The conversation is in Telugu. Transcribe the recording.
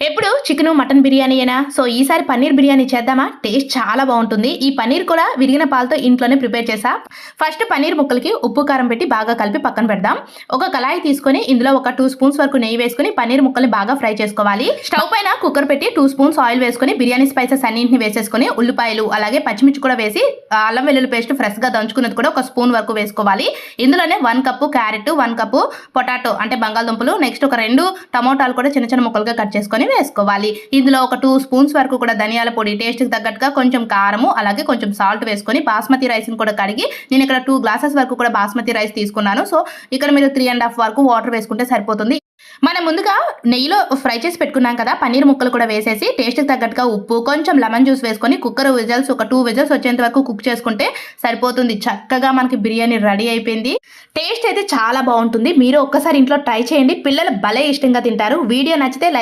ఎప్పుడు చికెను, మటన్ బిర్యానీయేనా? సో, ఈసారి పన్నీర్ బిర్యానీ చేద్దామా? టేస్ట్ చాలా బావుంటుంది. ఈ పన్నీర్ కూడా విరిగిన పాలతో ఇంట్లోనే ప్రిపేర్ చేశా. ఫస్ట్ పన్నీర్ ముక్కలకి ఉప్పు, కారం పెట్టి బాగా కలిపి పక్కన పెడదాం. ఒక కళాయి తీసుకొని ఇందులో ఒక 2 స్పూన్స్ వరకు నెయ్యి వేసుకొని పన్నీర్ ముక్కల్ని బాగా ఫ్రై చేసుకోవాలి. స్టవ్ పైన కుక్కర్ పెట్టి 2 స్పూన్స్ ఆయిల్ వేసుకొని బిర్యానీ స్పైసెస్ అన్నింటిని వేసేసుకొని ఉల్లిపాయలు, అలాగే పచ్చిమిర్చి కూడా వేసి అల్లం వెల్లుల్లి పేస్ట్ ఫ్రెష్‌గా దంచుకున్నది కూడా ఒక స్పూన్ వరకు వేసుకోవాలి. ఇందులోనే 1 కప్పు క్యారెట్, 1 కప్పు పొటాటో అంటే బంగాళదుంపలు, నెక్స్ట్ ఒక 2 టమోటాలు కూడా చిన్న చిన్న ముక్కలుగా కట్ చేసుకొని వేసుకోవాలి. ఇందులో ఒక 2 స్పూన్స్ వరకు కూడా ధనియాల పొడి, టేస్ట్‌కి తగ్గట్టుగా కొంచెం కారము, అలాగే కొంచెం సాల్ట్ వేసుకొని బాస్మతి రైస్‌ని కూడా కడిగి నేను ఇక్కడ 2 గ్లాసెస్ వరకు కూడా బాస్మతి రైస్ తీసుకున్నాను. సో, ఇక్కడ మీరు 3 ½ వరకు వాటర్ వేసుకుంటే సరిపోతుంది. మనం ముందుగా నెయ్యిలో ఫ్రై చేసి పెట్టుకున్నాం కదా, పన్నీర్ ముక్కలు కూడా వేసేసి టేస్ట్‌కి తగ్గట్టుగా ఉప్పు, కొంచెం లెమన్ జ్యూస్ వేసుకొని కుక్కర్ విజిల్స్ ఒక 2 విజిల్స్ వచ్చేంత వరకు కుక్ చేసుకుంటే సరిపోతుంది. చక్కగా మనకి బిర్యానీ రెడీ అయిపోయింది. టేస్ట్ అయితే చాలా బావుంటుంది. మీరు ఒక్కసారి ఇంట్లో ట్రై చేయండి. పిల్లలు భలే ఇష్టంగా తింటారు. వీడియో నచ్చితే లైక్